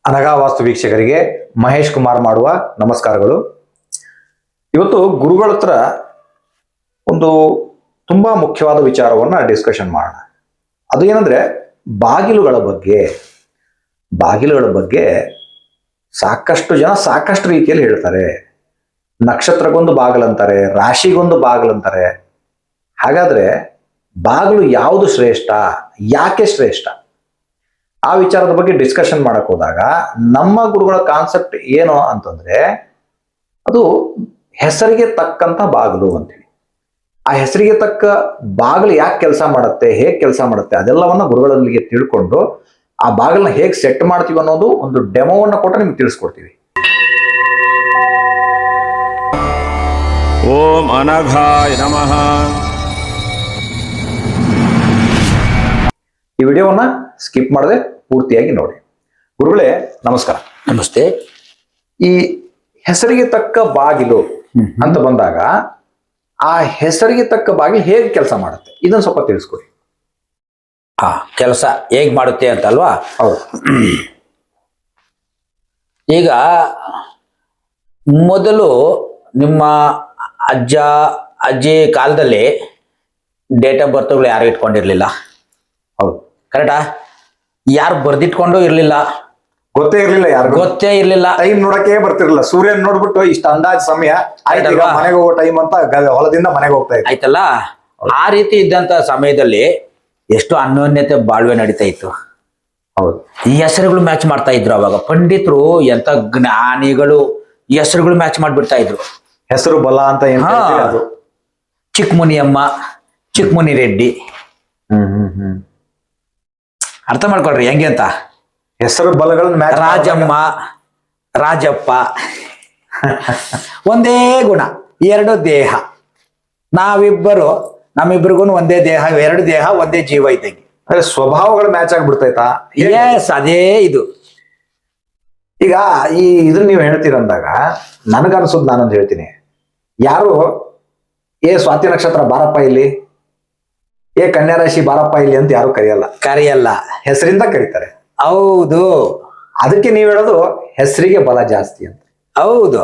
ಅನಘಾ ವಾಸ್ತು ವೀಕ್ಷಕರಿಗೆ ಮಹೇಶ್ ಕುಮಾರ್ ಮಾಡುವ ನಮಸ್ಕಾರಗಳು. ಇವತ್ತು ಗುರುಗಳ ಹತ್ರ ಒಂದು ತುಂಬಾ ಮುಖ್ಯವಾದ ವಿಚಾರವನ್ನ ಡಿಸ್ಕಷನ್ ಮಾಡೋಣ. ಅದು ಏನಂದ್ರೆ ಬಾಗಿಲುಗಳ ಬಗ್ಗೆ ಸಾಕಷ್ಟು ಜನ ಸಾಕಷ್ಟು ರೀತಿಯಲ್ಲಿ ಹೇಳ್ತಾರೆ. ನಕ್ಷತ್ರಕ್ಕೊಂದು ಬಾಗಿಲಂತಾರೆ, ರಾಶಿಗೊಂದು ಬಾಗಿಲಂತಾರೆ. ಹಾಗಾದ್ರೆ ಬಾಗಿಲು ಯಾವುದು ಶ್ರೇಷ್ಠ, ಯಾಕೆ ಶ್ರೇಷ್ಠ, ಆ ವಿಚಾರದ ಬಗ್ಗೆ ಡಿಸ್ಕಷನ್ ಮಾಡಕ್ ಹೋದಾಗ ನಮ್ಮ ಗುರುಗಳ ಕಾನ್ಸೆಪ್ಟ್ ಏನು ಅಂತಂದ್ರೆ ಅದು ಹೆಸರಿಗೆ ತಕ್ಕಂತ ಬಾಗಿಲು ಅಂತೇಳಿ. ಆ ಹೆಸರಿಗೆ ತಕ್ಕ ಬಾಗಿಲು ಯಾಕೆ ಕೆಲಸ ಮಾಡುತ್ತೆ, ಹೇಗೆ ಕೆಲಸ ಮಾಡುತ್ತೆ, ಅದೆಲ್ಲವನ್ನ ಗುರುಗಳಲ್ಲಿಗೆ ತಿಳ್ಕೊಂಡು ಆ ಬಾಗಿಲನ್ನ ಹೇಗೆ ಸೆಟ್ ಮಾಡ್ತೀವಿ ಅನ್ನೋದು ಒಂದು ಡೆಮೋವನ್ನ ಕೊಟ್ಟು ನಿಮ್ಗೆ ತಿಳಿಸ್ಕೊಡ್ತೀವಿ. ಓಂ ಅನಘಾಯ ನಮಃ. ಈ ವಿಡಿಯೋವನ್ನ ಸ್ಕಿಪ್ ಮಾಡದೆ ಪೂರ್ತಿಯಾಗಿ ನೋಡಿ. ಗುರುಗಳೇ ನಮಸ್ಕಾರ. ನಮಸ್ತೆ. ಈ ಹೆಸರಿಗೆ ತಕ್ಕ ಬಾಗಿಲು ಅಂತ ಬಂದಾಗ ಆ ಹೆಸರಿಗೆ ತಕ್ಕ ಬಾಗಿಲು ಹೇಗೆ ಕೆಲಸ ಮಾಡುತ್ತೆ ಇದನ್ನ ಸ್ವಲ್ಪ ತಿಳಿಸ್ಕೊಡಿ. ಕೆಲಸ ಹೇಗ್ ಮಾಡುತ್ತೆ ಅಂತ ಅಲ್ವಾ? ಹೌದು. ಈಗ ಮೊದಲು ನಿಮ್ಮ ಅಜ್ಜ ಅಜ್ಜಿ ಕಾಲದಲ್ಲಿ ಡೇಟ್ ಆಫ್ ಬರ್ತ್ಗಳು ಯಾರು ಇಟ್ಕೊಂಡಿರ್ಲಿಲ್ಲ. ಹೌದು, ಕರೆಕ್ಟಾ? ಯಾರು ಬರ್ದಿಟ್ಕೊಂಡು ಇರ್ಲಿಲ್ಲ, ಗೊತ್ತೇ ಇರ್ಲಿಲ್ಲ, ಯಾರು ಗೊತ್ತೇ ಇರ್ಲಿಲ್ಲ. ಟೈಮ್ ನೋಡಕ್ಕೆ ಬರ್ತಿರ್ಲಿಲ್ಲ. ಸೂರ್ಯನ್ ನೋಡ್ಬಿಟ್ಟು ಇಷ್ಟ ಅಂದಾಜ್ ಸಮಯ ಆಯ್ತಲ್ವಾ, ಮನೆಗೆ ಹೋಗೋ ಟೈಮ್ ಅಂತ ಹೊಲದಿಂದ ಮನೆಗೆ ಹೋಗ್ತಾ ಇತ್ತು. ಆಯ್ತಲ್ಲ. ಆ ರೀತಿ ಇದ್ದಂತ ಸಮಯದಲ್ಲಿ ಎಷ್ಟು ಅನ್ಯೋನ್ಯತೆ ಬಾಳ್ವೆ ನಡೀತಾ ಇತ್ತು. ಹೌದು. ಈ ಹೆಸರುಗಳು ಮ್ಯಾಚ್ ಮಾಡ್ತಾ ಇದ್ರು. ಅವಾಗ ಪಂಡಿತರು ಎಂತ ಜ್ಞಾನಿಗಳು ಈ ಹೆಸರುಗಳು ಮ್ಯಾಚ್ ಮಾಡ್ಬಿಡ್ತಾ ಇದ್ರು. ಹೆಸರು ಬಲ ಅಂತ ಏನು ಅದು. ಚಿಕ್ಕಮುನಿಯಮ್ಮ, ಚಿಕ್ಕಮುನಿ ರೆಡ್ಡಿ. ಅರ್ಥ ಮಾಡ್ಕೊಳ್ರಿ ಹೆಂಗೆ ಅಂತ. ಹೆಸರು ಬಲಗಳನ್ನ ಮ್ಯಾಚ್. ರಾಜಮ್ಮ, ರಾಜಪ್ಪ ಒಂದೇ ಗುಣ, ಎರಡು ದೇಹ. ನಮ್ಮಿಬ್ಬರಿಗೂ ಒಂದೇ ದೇಹ, ಎರಡು ದೇಹ, ಒಂದೇ ಜೀವ ಇದ್ದಂಗೆ. ಅಂದ್ರೆ ಸ್ವಭಾವಗಳು ಮ್ಯಾಚ್ ಆಗ್ಬಿಡ್ತೈತಾ? ಎಸ್, ಅದೇ ಇದು. ಈಗ ಇದನ್ನ ನೀವು ಹೇಳ್ತೀರಂದಾಗ ನನಗನ್ಸುದು ನಾನೊಂದು ಹೇಳ್ತೀನಿ. ಯಾರು ಸ್ವಾತಿ ನಕ್ಷತ್ರ ಬಾರಪ್ಪ ಇಲ್ಲಿ, ಕನ್ಯಾ ರಾಶಿ ಬಾರಪ್ಪ ಇಲ್ಲಿ ಅಂತ ಯಾರು ಕರೆಯಲ್ಲ. ಹೆಸರಿಂದ ಕರೀತಾರೆ. ಹೌದು. ಅದಕ್ಕೆ ನೀವು ಹೇಳೋದು ಹೆಸರಿಗೆ ಬಲ ಜಾಸ್ತಿ ಅಂತ. ಹೌದು.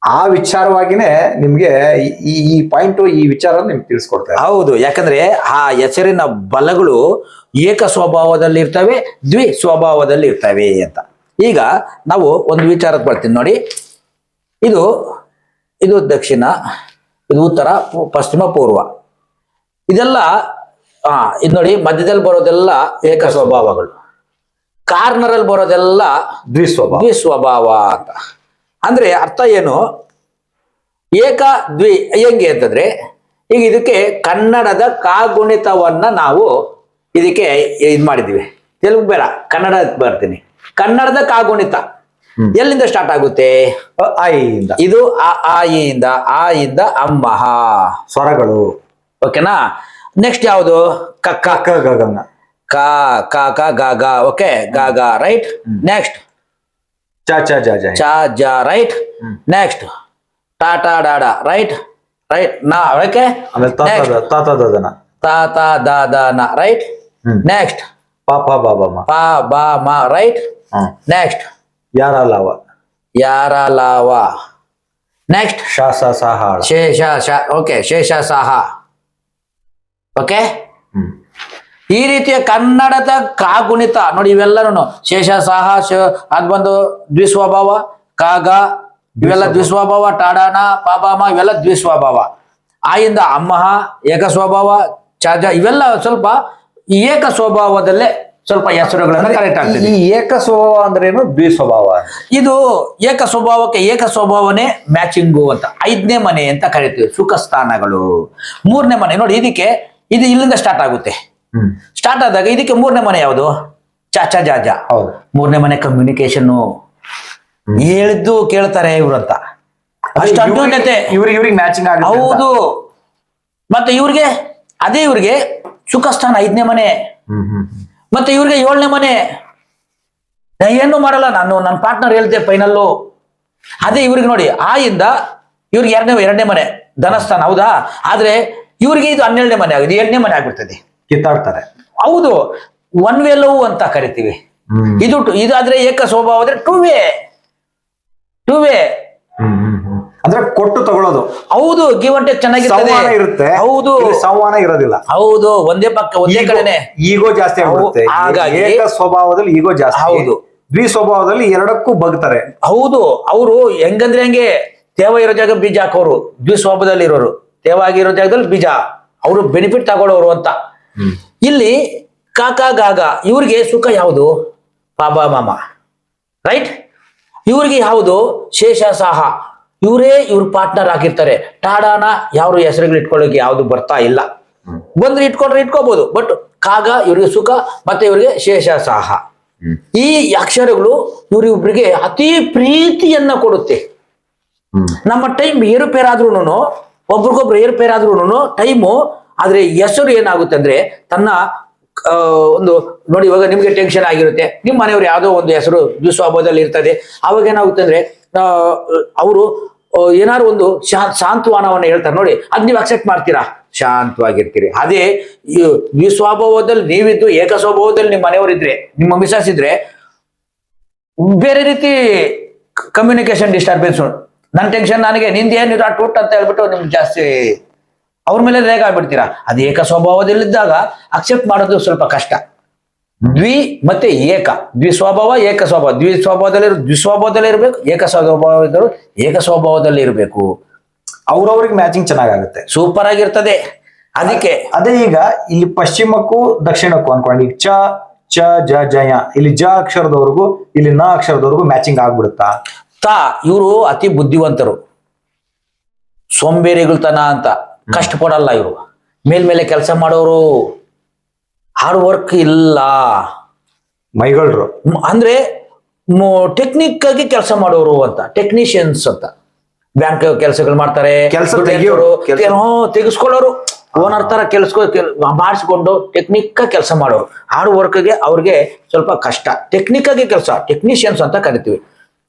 ಆ ವಿಚಾರವಾಗಿನೇ ನಿಮ್ಗೆ ಈ ಪಾಯಿಂಟ್, ಈ ವಿಚಾರ ನಿಮ್ಗೆ ತಿಳಿಸ್ಕೊಡ್ತಾರೆ. ಹೌದು. ಯಾಕಂದ್ರೆ ಆ ಹೆಸರಿನ ಬಲಗಳು ಏಕ ಸ್ವಭಾವದಲ್ಲಿ ಇರ್ತವೆ, ದ್ವಿ ಸ್ವಭಾವದಲ್ಲಿ ಇರ್ತವೆ ಅಂತ. ಈಗ ನಾವು ಒಂದು ವಿಚಾರಕ್ಕೆ ಬರ್ತೀನಿ ನೋಡಿ. ಇದು ದಕ್ಷಿಣ, ಇದು ಉತ್ತರ, ಪಶ್ಚಿಮ, ಪೂರ್ವ. ಇದೆಲ್ಲ ಇದು ನೋಡಿ, ಮಧ್ಯದಲ್ಲಿ ಬರೋದೆಲ್ಲ ಏಕ ಸ್ವಭಾವಗಳು, ಕಾರ್ನರ್ ಅಲ್ಲಿ ಬರೋದೆಲ್ಲ ದ್ವಿಸ್ವಭಾವ ಅಂತ. ಅಂದ್ರೆ ಅರ್ಥ ಏನು? ಏಕ ದ್ವಿ ಹೆಂಗೆ ಅಂತಂದ್ರೆ, ಈಗ ಇದಕ್ಕೆ ಕನ್ನಡದ ಕಾಗುಣಿತವನ್ನ ನಾವು ಇದಕ್ಕೆ ಇದು ಮಾಡಿದ್ವಿ. ತೆಲುಗು ಬೇಡ, ಕನ್ನಡ ಬರ್ತೀನಿ. ಕನ್ನಡದ ಕಾಗುಣಿತ ಎಲ್ಲಿಂದ ಸ್ಟಾರ್ಟ್ ಆಗುತ್ತೆ? ಆಯಿಂದ. ಇದು ಆಯಿಂದ, ಆಯಿಂದ ಅಮ್ಮಹ ಸ್ವರಗಳು. ಓಕೆನಾ? ನೆಕ್ಸ್ಟ್ ಯಾವುದು? ಕಕ್ಕ, ಗಗನ, ಕ ಕ ಕ ಗ ಗ. ಓಕೆ, ಗ ಗ, ರೈಟ್. ನೆಕ್ಸ್ಟ್ ಚ ಚ ಜ ಜ, ಚ ಜ, ರೈಟ್. ನೆಕ್ಸ್ಟ್ ಟ ಟ ಡ ಡ, ರೈಟ್. ನಾ, ಓಕೆ. ತ ತ ದ ನ, ತ ತ ದ ದ ನ, ರೈಟ್. ನೆಕ್ಸ್ಟ್ ಪ ಪ ಬ ಬ ಮ, ಪ ಬ ಮ, ರೈಟ್. ನೆಕ್ಸ್ಟ್ ಯಾರ ಲಾವ, ಯಾರ ಲಾವ. ನೆಕ್ಸ್ಟ್ ಶ ಸ ಸ ಹ, ಶೇಷ ಶ. ಓಕೆ, ಶೇಷ ಸಹ. ಓಕೆ. ಈ ರೀತಿಯ ಕನ್ನಡದ ಕಾಗುಣಿತ ನೋಡಿ. ಇವೆಲ್ಲರೂ ಶೇಷ ಸಹ, ಅದ್ ಬಂದು ದ್ವಿಸ್ವಭಾವ. ಕಾಗ ಇವೆಲ್ಲ ದ್ವಿಸ್ವಭಾವ. ಟಾಡಾನ, ಪಾಬಾಮ ಇವೆಲ್ಲ ದ್ವಿಸ್ವಭಾವ. ಆಯಿಂದ ಅಮ್ಮಹ ಏಕ ಸ್ವಭಾವ. ಚಾಜ ಇವೆಲ್ಲ ಸ್ವಲ್ಪ ಏಕ ಸ್ವಭಾವದಲ್ಲೇ ಸ್ವಲ್ಪ ಹೆಸರುಗಳನ್ನ ಕರೆಕ್ಟ್ ಆಗ್ತದೆ. ಈ ಏಕ ಸ್ವಭಾವ ಅಂದ್ರೆ ಏನು? ದ್ವಿಸ್ವಭಾವ. ಇದು ಏಕ ಸ್ವಭಾವಕ್ಕೆ ಏಕ ಸ್ವಭಾವನೆ ಮ್ಯಾಚಿಂಗು ಅಂತ. 5ನೇ ಮನೆ ಅಂತ ಕರಿತೀವಿ, ಸುಖ ಸ್ಥಾನಗಳು. 3ನೇ ಮನೆ ನೋಡಿ, ಇದು ಇಲ್ಲಿಂದ ಸ್ಟಾರ್ಟ್ ಆಗುತ್ತೆ. ಸ್ಟಾರ್ಟ್ ಆದಾಗ ಇದಕ್ಕೆ 3ನೇ ಮನೆ ಯಾವುದು? ಚಾಚಾ ಜಾಜ. 3ನೇ ಮನೆ ಕಮ್ಯುನಿಕೇಶನ್. ಹೇಳಿದ್ದು ಕೇಳ್ತಾರೆ ಇವ್ರು ಅಂತ, ಅಷ್ಟು ಅನ್ಯೋನ್ಯತೆ. ಇವ್ರಿಗೆ ಮ್ಯಾಚಿಂಗ್ ಆಗುತ್ತೆ. ಹೌದು. ಮತ್ತೆ ಇವ್ರಿಗೆ ಸುಖ ಸ್ಥಾನ 5ನೇ ಮನೆ. ಮತ್ತೆ ಇವ್ರಿಗೆ 7ನೇ ಮನೆ. ಏನು ಮಾಡಲ್ಲ ನಾನು, ನನ್ನ ಪಾರ್ಟ್ನರ್ ಹೇಳ್ದೆ ಫೈನಲ್ಲು. ಅದೇ ಇವ್ರಿಗೆ ನೋಡಿ, ಆಯಿಂದ ಇವ್ರಿಗೆ ಎರಡನೇ ಮನೆ ಧನಸ್ಥಾನ. ಹೌದಾ? ಆದ್ರೆ ಇವ್ರಿಗೆ ಇದು 12ನೇ ಮನೆ ಆಗಿದೆ, 8ನೇ ಮನೆ ಆಗ್ಬಿಡ್ತದೆ. ಕಿತ್ತಾಡ್ತಾರೆ. ಹೌದು. ಒನ್ ವೇ ಲವ್ ಅಂತ ಕರಿತೀವಿ. ಇದಾದ್ರೆ ಏಕ ಸ್ವಭಾವ ಆದ್ರೆ ಟೂ ವೇ ಅಂದ್ರೆ ಕೊಟ್ಟು ತಗೊಳ್ಳೋದು. ಹೌದು, ಗಿವ್ ಅಂಡ್ ಟೇಕ್ ಚೆನ್ನಾಗಿರ್ತದೆ. ಸಂವಹನ ಇರುತ್ತೆ, ಹೌದು, ಇಲ್ಲಿ ಸಂವಹನ ಇರೋದಿಲ್ಲ. ಹೌದು, ಒಂದೇ ಕಡೆನೆ ಈಗೋ ಜಾಸ್ತಿ ಆಗ್ಬಿಡುತ್ತೆ. ಹಾಗಾಗಿ ಏಕ ಸ್ವಭಾವದಲ್ಲಿ ಈಗೋ ಜಾಸ್ತಿ. ಹೌದು, ದ್ವಿ ಸ್ವಭಾವದಲ್ಲಿ ಎರಡಕ್ಕೂ ಬಗ್ತಾರೆ. ಹೌದು, ಅವರು ಹೆಂಗಂದ್ರೆ ಹಂಗೆ ತೇವ ಇರೋ ಜಾಗ ಬೀಜ ಹಾಕೋರು, ದ್ವಿ ಸ್ವಭಾವದಲ್ಲಿ ಇರೋರು ತೇವ ಆಗಿರೋ ಜಾಗದಲ್ಲಿ ಬೀಜ, ಅವರು ಬೆನಿಫಿಟ್ ತಗೊಳ್ಳೋರು ಅಂತ. ಇಲ್ಲಿ ಕಾಕ ಗಾಗ ಇವ್ರಿಗೆ ಸುಖ ಯಾವುದು? ಬಾಬಾ ಮಾಮ, ರೈಟ್? ಇವ್ರಿಗೆ ಯಾವುದು? ಶೇಷ ಸಾಹ, ಇವ್ರ ಪಾರ್ಟ್ನರ್ ಆಗಿರ್ತಾರೆ. ಟಾಡಾನ ಯಾರು ಹೆಸರುಗಳು ಇಟ್ಕೊಳ್ಳೋಕೆ ಯಾವ್ದು ಬರ್ತಾ ಇಲ್ಲ. ಬಂದ್ರೆ ಇಟ್ಕೋಬಹುದು. ಬಟ್ ಕಾಗ ಇವ್ರಿಗೆ ಸುಖ, ಮತ್ತೆ ಇವ್ರಿಗೆ ಶೇಷ ಸಾಹ. ಈ ಅಕ್ಷರಗಳು ಇವ್ರಿಬ್ರಿಗೆ ಅತಿ ಪ್ರೀತಿಯನ್ನ ಕೊಡುತ್ತೆ. ನಮ್ಮ ಟೈಮ್ ಏರುಪೇರಾದ್ರೂನು, ಒಬ್ರಿಗೊಬ್ರು ಏರುಪೇರಾದ್ರೂನು ಟೈಮು, ಆದ್ರೆ ಹೆಸರು ಏನಾಗುತ್ತೆ ಅಂದ್ರೆ ತನ್ನ ಒಂದು ನೋಡಿ, ಇವಾಗ ನಿಮ್ಗೆ ಟೆನ್ಷನ್ ಆಗಿರುತ್ತೆ, ನಿಮ್ಮ ಮನೆಯವ್ರು ಯಾವ್ದೋ ಒಂದು ಹೆಸರು ದ್ವಿಸ್ವಭಾವದಲ್ಲಿ ಇರ್ತದೆ. ಅವಾಗ ಏನಾಗುತ್ತೆ ಅಂದ್ರೆ ಅವರು ಏನಾದ್ರು ಒಂದು ಸಾಂತ್ವನವನ್ನ ಹೇಳ್ತಾರೆ ನೋಡಿ, ಅದ್ ನೀವು ಅಕ್ಸೆಪ್ಟ್ ಮಾಡ್ತೀರಾ, ಶಾಂತವಾಗಿರ್ತೀರಿ. ಅದೇ ದ್ವಿಸ್ವಭಾವದಲ್ಲಿ ನೀವಿದ್ದು ಏಕ ಸ್ವಭಾವದಲ್ಲಿ ನಿಮ್ಮ ಮನೆಯವರಿದ್ರೆ, ನಿಮ್ಮ ಮಿಸಸ್ ಇದ್ರೆ ಬೇರೆ ರೀತಿ ಕಮ್ಯುನಿಕೇಶನ್ ಡಿಸ್ಟರ್ಬೆನ್ಸ್. ನನ್ನ ಟೆನ್ಷನ್ ನನಗೆ, ನಿಂದೇನಿಲ್ಲ ಟೂಟ್ ಅಂತ ಹೇಳ್ಬಿಟ್ಟು ನಿಮ್ಗೆ ಜಾಸ್ತಿ ಅವ್ರ ಮೇಲೆ ರೇಗ ಆಗ್ಬಿಡ್ತೀರಾ. ಅದು ಏಕ ಸ್ವಭಾವದಲ್ಲಿದ್ದಾಗ ಅಕ್ಸೆಪ್ಟ್ ಮಾಡೋದು ಸ್ವಲ್ಪ ಕಷ್ಟ. ದ್ವಿ ಮತ್ತೆ ಏಕ, ದ್ವಿಸ್ವಭಾವ ಏಕ ಸ್ವಭಾವ, ದ್ವಿಸ್ವಭಾವದಲ್ಲಿ ಇರಬೇಕು, ಏಕ ಸ್ವಭಾವದಲ್ಲಿ ಇರಬೇಕು. ಅವ್ರವ್ರಿಗೆ ಮ್ಯಾಚಿಂಗ್ ಚೆನ್ನಾಗುತ್ತೆ, ಸೂಪರ್ ಆಗಿರ್ತದೆ. ಅದಕ್ಕೆ ಅದೇ ಈಗ ಇಲ್ಲಿ ಪಶ್ಚಿಮಕ್ಕೂ ದಕ್ಷಿಣಕ್ಕೂ ಅನ್ಕೊಂಡು, ಈಗ ಚ ಚ ಜ ಜಯ, ಇಲ್ಲಿ ಜ ಅಕ್ಷರದವರೆಗೂ ಇಲ್ಲಿ ನ ಅಕ್ಷರದವರೆಗೂ ಮ್ಯಾಚಿಂಗ್ ಆಗ್ಬಿಡುತ್ತಾ? ಇವರು ಅತಿ ಬುದ್ಧಿವಂತರು, ಸೋಂಬೇರಿಗಳ್ತನ ಅಂತ ಕಷ್ಟಪಡಲ್ಲ ಇವರು. ಮೇಲ್ಮೇಲೆ ಕೆಲಸ ಮಾಡೋರು, ಹಾರ್ಡ್ ವರ್ಕ್ ಇಲ್ಲ, ಮೈಗಳ್ರು ಅಂದ್ರೆ ಟೆಕ್ನಿಕ್ ಆಗಿ ಕೆಲಸ ಮಾಡೋರು ಅಂತ, ಟೆಕ್ನಿಷಿಯನ್ಸ್ ಅಂತ. ಬ್ಯಾಂಕ್ ಕೆಲಸಗಳು ಮಾಡ್ತಾರೆ, ತೆಗೆಸ್ಕೊಳ್ಳೋರು, ಓನರ್ ತರ ಮಾಡಿಸ್ಕೊಂಡು ಟೆಕ್ನಿಕ್ ಕೆಲಸ ಮಾಡೋರು. ಹಾರ್ಡ್ ವರ್ಕ್ಗೆ ಅವ್ರಿಗೆ ಸ್ವಲ್ಪ ಕಷ್ಟ, ಟೆಕ್ನಿಕ್ ಆಗಿ ಕೆಲಸ, ಟೆಕ್ನಿಷಿಯನ್ಸ್ ಅಂತ ಕರಿತೀವಿ.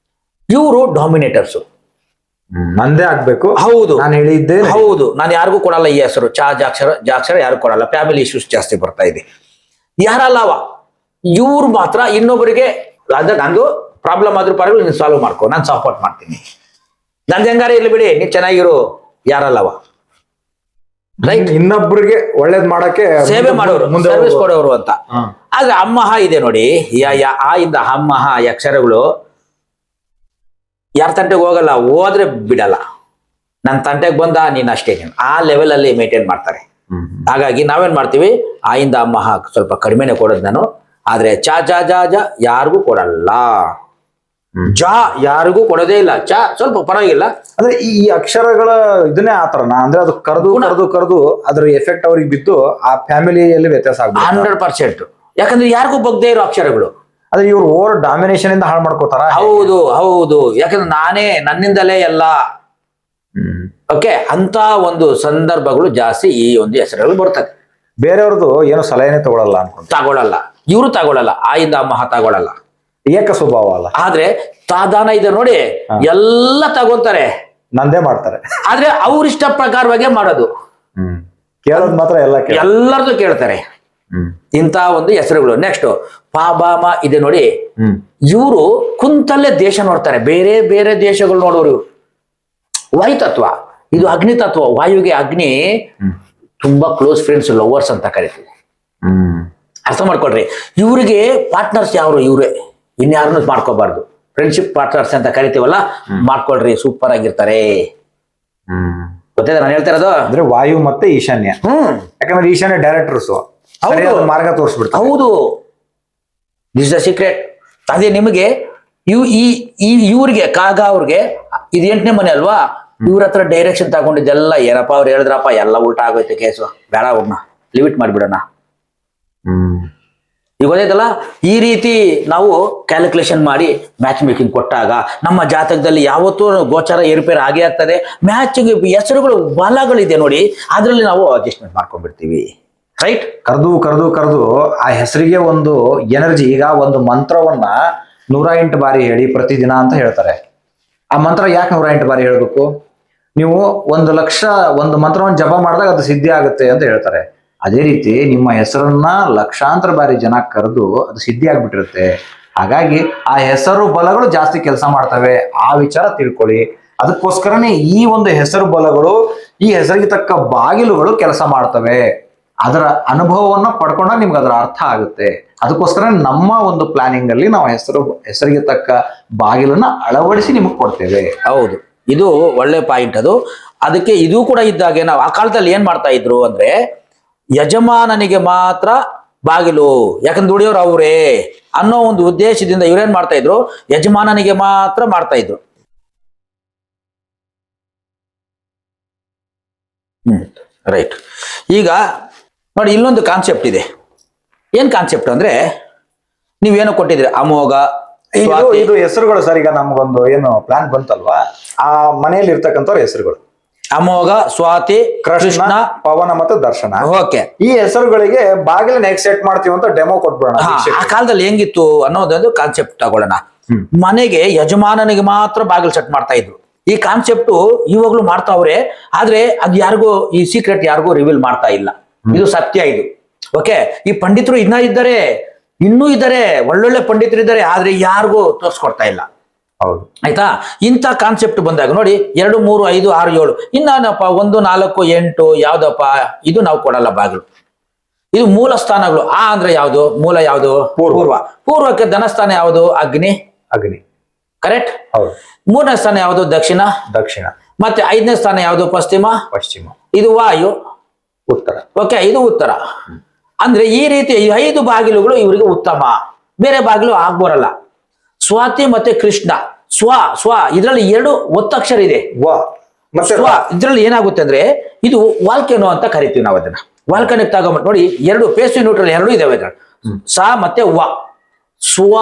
ಇವರು ಡಾಮಿನೇಟರ್ಸ್, ನಂದೇ ಆಗ್ಬೇಕು, ಹೌದು ನಾನು ಹೇಳಿದ್ದೆ, ಹೌದು, ನಾನು ಯಾರಿಗೂ ಕೊಡಲ್ಲ ಈ ಹೆಸರು, ಜಾಕ್ಷರ ಯಾರು ಕೊಡಲ್ಲ. ಫ್ಯಾಮಿಲಿ ಇಶ್ಯೂಸ್ ಜಾಸ್ತಿ ಬರ್ತಾ ಇದೆ. ಯಾರಲ್ಲವ ಇವ್ರು ಮಾತ್ರ ಇನ್ನೊಬ್ಬರಿಗೆ ನಂದು ಪ್ರಾಬ್ಲಮ್ ಆದ್ರೂ ಪರವಾಗಿಲ್ಲ, ನೀನು ಸಾಲ್ವ್ ಮಾಡ್ಕೊ, ನಾನು ಸಪೋರ್ಟ್ ಮಾಡ್ತೀನಿ, ನಂದು ಹೆಂಗಾರ ಇಲ್ಲಿ ಬಿಡಿ, ನೀನ್ ಚೆನ್ನಾಗಿರು, ಯಾರಲ್ಲವ ರೈಟ್? ಇನ್ನೊಬ್ಬರಿಗೆ ಒಳ್ಳೇದ್ ಮಾಡಕ್ಕೆ ಸೇವೆ ಮಾಡೋರು, ಸರ್ವಿಸ್ ಕೊಡೋರು ಅಂತ. ಆದ್ರೆ ಅಮ್ಮಹ ಇದೆ ನೋಡಿ, ಆ ಇಂದ ಅಮ್ಮಹ ಅಕ್ಷರಗಳು ಯಾರ ತಂಟೆಗೆ ಹೋಗಲ್ಲ, ಹೋದ್ರೆ ಬಿಡಲ್ಲ. ನನ್ನ ತಂಟೆಗೆ ಬಂದ ನೀನ್ ಅಷ್ಟೇ, ಆ ಲೆವೆಲ್ ಅಲ್ಲಿ ಮೇಂಟೈನ್ ಮಾಡ್ತಾರೆ. ಹಾಗಾಗಿ ನಾವೇನ್ ಮಾಡ್ತೀವಿ, ಆಯಿಂದ ಅಮ್ಮಹ ಸ್ವಲ್ಪ ಕಡಿಮೆನೆ ಕೊಡೋದು ನಾನು. ಆದ್ರೆ ಚ ಜ ಜ ಜ ಯಾರಿಗೂ ಕೊಡಲ್ಲ, ಜ ಯಾರಿಗೂ ಕೊಡೋದೇ ಇಲ್ಲ, ಚ ಸ್ವಲ್ಪ ಪರವಾಗಿಲ್ಲ. ಅಂದ್ರೆ ಈ ಅಕ್ಷರಗಳ ಇದನ್ನೇ ಆತರನ, ಅಂದ್ರೆ ಅದು ಕರೆದು ಅದ್ರ ಎಫೆಕ್ಟ್ ಅವ್ರಿಗೆ ಬಿದ್ದು ಆ ಫ್ಯಾಮಿಲಿಯಲ್ಲಿ ವ್ಯತ್ಯಾಸ ಆಗ್ಬೋದು 100%. ಯಾಕಂದ್ರೆ ಯಾರಿಗೂ ಬಗ್ದೇ ಇರೋ ಅಕ್ಷರಗಳು. ಅದ್ರೆ ಇವ್ರು ಓವರ್ ಡಾಮಿನೇಷನ್ ಇಂದ ಹಾಳು ಮಾಡ್ಕೋತಾರ. ಹೌದು ಹೌದು, ಯಾಕಂದ್ರೆ ನನ್ನಿಂದಲೇ ಎಲ್ಲ. ಓಕೆ, ಅಂತ ಒಂದು ಸಂದರ್ಭಗಳು ಜಾಸ್ತಿ ಈ ಒಂದು ಹೆಸರುಗಳು ಬರ್ತದೆ. ಬೇರೆಯವ್ರದ್ದು ಏನು ಸಲಹೆನೆ ತಗೊಳಲ್ಲ ತಗೊಳಲ್ಲ, ಇವರು ತಗೊಳಲ್ಲ, ಆಯಿಂದ ಅಮ್ಮಹ ತಗೊಳಲ್ಲ, ಏಕ ಸ್ವಭಾವ ಅಲ್ಲ. ಆದ್ರೆ ತಾದಾನ ಇದೆ ನೋಡಿ, ಎಲ್ಲ ತಗೊಂತಾರೆ, ನಂದೇ ಮಾಡ್ತಾರೆ. ಆದ್ರೆ ಅವ್ರ ಇಷ್ಟ ಪ್ರಕಾರವಾಗೇ ಮಾಡೋದು. ಕೇಳೋದ್ ಮಾತ್ರ ಎಲ್ಲರದು ಕೇಳ್ತಾರೆ. ಇಂತ ಒಂದು ಹೆಸರುಗಳು. ನೆಕ್ಸ್ಟ್ ಪಾಬಾಮ ಇದೆ ನೋಡಿ, ಇವರು ಕುಂತಲ್ಲೇ ದೇಶ ನೋಡ್ತಾರೆ, ಬೇರೆ ಬೇರೆ ದೇಶಗಳು ನೋಡೋರು. ವಾಯುತತ್ವ, ಇದು ಅಗ್ನಿ ತತ್ವ. ವಾಯುಗೆ ಅಗ್ನಿ ತುಂಬಾ ಕ್ಲೋಸ್ ಫ್ರೆಂಡ್ಸ್, ಲವರ್ಸ್ ಅಂತ ಕರಿತೀವಿ. ಅರ್ಥ ಮಾಡ್ಕೊಳ್ರಿ. ಇವ್ರಿಗೆ ಪಾರ್ಟ್ನರ್ಸ್ ಯಾರು? ಇವ್ರೆ, ಇನ್ಯಾರನ್ನು ಮಾಡ್ಕೋಬಾರ್ದು. ಫ್ರೆಂಡ್ಶಿಪ್ ಪಾರ್ಟ್ನರ್ಸ್ ಅಂತ ಕರಿತೀವಲ್ಲ, ಮಾಡ್ಕೊಳ್ರಿ, ಸೂಪರ್ ಆಗಿರ್ತಾರೆ. ಗೊತ್ತಿದೆ ನಾನು ಹೇಳ್ತಾ ಇರೋದು? ಅಂದ್ರೆ ವಾಯು ಮತ್ತೆ ಈಶಾನ್ಯ. ಯಾಕಂದ್ರೆ ಈಶಾನ್ಯ ಡೈರೆಕ್ಟರ್ಸ್ ಮಾರ್ಗ ತೋರಿಸ್ಬಿಡ್ತಾರೆ. ಹೌದು, ದಿಸ್ ದ ಸೀಕ್ರೆಟ್. ಅದೇ ನಿಮಗೆ ಇವ್ರಿಗೆ ಕಾಗ ಅವ್ರಿಗೆ ಇದು 8ನೇ ಮನೆ ಅಲ್ವಾ, ಇವ್ರ ಹತ್ರ ಡೈರೆಕ್ಷನ್ ತಗೊಂಡಿದ್ದೆಲ್ಲ ಏನಪ್ಪ ಅವ್ರು ಹೇಳಿದ್ರಪ್ಪ, ಎಲ್ಲ ಉಲ್ಟಾ ಆಗೋಯ್ತು ಕೇಸು, ಬೇಡ ಹೋಗ್ನ ಲಿಮಿಟ್ ಮಾಡ್ಬಿಡೋಣ. ಈಗ ಗೊತ್ತಾಯ್ತಲ್ಲ, ಈ ರೀತಿ ನಾವು ಕ್ಯಾಲ್ಕುಲೇಷನ್ ಮಾಡಿ ಮ್ಯಾಚ್ ಮೇಕಿಂಗ್ ಕೊಟ್ಟಾಗ ನಮ್ಮ ಜಾತಕದಲ್ಲಿ ಯಾವತ್ತೂ ಗೋಚಾರ ಏರುಪೇರು ಆಗೇ ಆಗ್ತದೆ. ಮ್ಯಾಚಿಂಗ್ ಹೆಸರುಗಳು ಬಲಗಳಿದೆ ನೋಡಿ, ಅದರಲ್ಲಿ ನಾವು ಅಡ್ಜಸ್ಟ್ಮೆಂಟ್ ಮಾಡ್ಕೊಂಡ್ಬಿಡ್ತೀವಿ. ರೈಟ್? ಕರೆದು ಆ ಹೆಸರಿಗೆ ಒಂದು ಎನರ್ಜಿ. ಈಗ ಒಂದು ಮಂತ್ರವನ್ನ 108 ಬಾರಿ ಹೇಳಿ ಪ್ರತಿದಿನ ಅಂತ ಹೇಳ್ತಾರೆ. ಆ ಮಂತ್ರ ಯಾಕೆ 108 ಬಾರಿ ಹೇಳ್ಬೇಕು? ನೀವು 1,00,000 ಒಂದು ಮಂತ್ರವನ್ನು ಜಪ ಮಾಡಿದಾಗ ಅದು ಸಿದ್ಧಿ ಆಗುತ್ತೆ ಅಂತ ಹೇಳ್ತಾರೆ. ಅದೇ ರೀತಿ ನಿಮ್ಮ ಹೆಸರನ್ನ ಲಕ್ಷಾಂತರ ಬಾರಿ ಜನ ಕರೆದು ಅದು ಸಿದ್ಧಿ ಆಗ್ಬಿಟ್ಟಿರುತ್ತೆ. ಹಾಗಾಗಿ ಆ ಹೆಸರು ಬಲಗಳು ಜಾಸ್ತಿ ಕೆಲಸ ಮಾಡ್ತವೆ, ಆ ವಿಚಾರ ತಿಳ್ಕೊಳ್ಳಿ. ಅದಕ್ಕೋಸ್ಕರನೇ ಈ ಒಂದು ಹೆಸರು ಬಲಗಳು, ಈ ಹೆಸರಿಗೆ ತಕ್ಕ ಬಾಗಿಲುಗಳು ಕೆಲಸ ಮಾಡ್ತವೆ. ಅದರ ಅನುಭವವನ್ನ ಪಡ್ಕೊಂಡಾಗ ನಿಮ್ಗೆ ಅದರ ಅರ್ಥ ಆಗುತ್ತೆ. ಅದಕ್ಕೋಸ್ಕರ ನಮ್ಮ ಒಂದು ಪ್ಲಾನಿಂಗ್ ಅಲ್ಲಿ ನಾವು ಹೆಸರಿಗೆ ತಕ್ಕ ಬಾಗಿಲನ್ನ ಅಳವಡಿಸಿ ನಿಮಗೆ ಕೊಡ್ತೇವೆ. ಹೌದು, ಇದು ಒಳ್ಳೆ ಪಾಯಿಂಟ್. ಅದಕ್ಕೆ ಇದು ಕೂಡ ಇದ್ದಾಗೆ ನಾವು ಆ ಕಾಲದಲ್ಲಿ ಏನ್ ಮಾಡ್ತಾ ಇದ್ರು ಅಂದ್ರೆ, ಯಜಮಾನನಿಗೆ ಮಾತ್ರ ಬಾಗಿಲು, ಯಾಕಂದ್ರೆ ದುಡಿಯೋರು ಅವರೇ ಅನ್ನೋ ಒಂದು ಉದ್ದೇಶದಿಂದ ಇವ್ರೇನ್ ಮಾಡ್ತಾ ಇದ್ರು, ಯಜಮಾನನಿಗೆ ಮಾತ್ರ ಮಾಡ್ತಾ ಇದ್ರು. ರೈಟ್. ಈಗ ನೋಡಿ, ಇಲ್ಲೊಂದು ಕಾನ್ಸೆಪ್ಟ್ ಇದೆ. ಏನ್ ಕಾನ್ಸೆಪ್ಟ್ ಅಂದ್ರೆ, ನೀವೇನೋ ಕೊಟ್ಟಿದ್ರಿ ಅಮೋಘ, ಇದು ಹೆಸರುಗಳು ಸರ್. ಈಗ ನಮ್ಗೊಂದು ಏನು ಪ್ಲಾನ್ ಬಂತಲ್ವಾ, ಆ ಮನೆಯಲ್ಲಿ ಇರ್ತಕ್ಕಂಥವ್ರ ಹೆಸರುಗಳು ಅಮೋಘ, ಸ್ವಾತಿ, ಕೃಷ್ಣ, ಪವನ ಮತ್ತು ದರ್ಶನ. ಓಕೆ, ಈ ಹೆಸರುಗಳಿಗೆ ಬಾಗಿಲನ್ನ ಹೇಗೆ ಸೆಟ್ ಮಾಡ್ತೀವಿ ಅಂತ ಡೆಮೋ ಕೊಟ್ಬಿಡೋಣ. ಆ ಕಾಲದಲ್ಲಿ ಹೆಂಗಿತ್ತು ಅನ್ನೋದೊಂದು ಕಾನ್ಸೆಪ್ಟ್ ತಗೊಳ್ಳೋಣ. ಮನೆಗೆ ಯಜಮಾನನಿಗೆ ಮಾತ್ರ ಬಾಗಿಲು ಸೆಟ್ ಮಾಡ್ತಾ ಇದ್ರು. ಈ ಕಾನ್ಸೆಪ್ಟ್ ಇವಾಗ್ಲೂ ಮಾಡ್ತಾವ್ರೆ, ಆದ್ರೆ ಅದು ಯಾರಿಗೂ, ಈ ಸೀಕ್ರೆಟ್ ಯಾರಿಗೂ ರಿವೀಲ್ ಮಾಡ್ತಾ ಇಲ್ಲ. ಇದು ಸತ್ಯ ಇದು. ಓಕೆ, ಈ ಪಂಡಿತರು ಇನ್ನೂ ಇದ್ದಾರೆ, ಒಳ್ಳೊಳ್ಳೆ ಪಂಡಿತರು ಇದ್ದಾರೆ, ಆದ್ರೆ ಯಾರಿಗೂ ತೋರ್ಸ್ಕೊಡ್ತಾ ಇಲ್ಲ. ಹೌದು, ಆಯ್ತಾ. ಇಂಥ ಕಾನ್ಸೆಪ್ಟ್ ಬಂದಾಗ ನೋಡಿ, 2, 3, 5, 6, 7 ಇನ್ನಪ್ಪ 1, 4, 8 ಯಾವ್ದಪ್ಪ, ಇದು ನಾವು ಕೊಡಲ್ಲ ಬಾಗಿಲು. ಇದು ಮೂಲ ಸ್ಥಾನಗಳು. ಆ ಅಂದ್ರೆ ಯಾವುದು ಮೂಲ, ಯಾವುದು ಪೂರ್ವ. ಪೂರ್ವಕ್ಕೆ ಧನಸ್ಥಾನ ಯಾವುದು, ಅಗ್ನಿ. ಕರೆಕ್ಟ್. ಹೌದು. 3ನೇ ಸ್ಥಾನ ಯಾವುದು, ದಕ್ಷಿಣ. ಮತ್ತೆ 5ನೇ ಸ್ಥಾನ ಯಾವುದು, ಪಶ್ಚಿಮ. ಇದು ವಾಯು. ಉತ್ತರ. ಓಕೆ, ಇದು ಉತ್ತರ. ಅಂದ್ರೆ ಈ ರೀತಿ 5 ಬಾಗಿಲುಗಳು ಇವರಿಗೆ ಉತ್ತಮ. ಬೇರೆ ಬಾಗಿಲು ಆಗ್ಬರಲ್ಲ. ಸ್ವಾತಿ ಮತ್ತೆ ಕೃಷ್ಣ, ಸ್ವ ಇದ್ರಲ್ಲಿ 2 ಒತ್ತಕ್ಷರ ಇದೆ. ಸ್ವ ಇದ್ರಲ್ಲಿ ಏನಾಗುತ್ತೆ ಅಂದ್ರೆ, ಇದು ವಾಲ್ಕೆನೋ ಅಂತ ಕರಿತೀವಿ ನಾವು ಅದನ್ನ. ವಾಲ್ಕನಿಕ್ ತಗೊಂಡ್ಬಿಟ್ಟು ನೋಡಿ, 2 ಪೇಸ್ವಿ ನ್ಯೂಟ್ರಲ್ 2 ಇದಾವೆ. ಸ ಮತ್ತೆ ವ, ಸ್ವ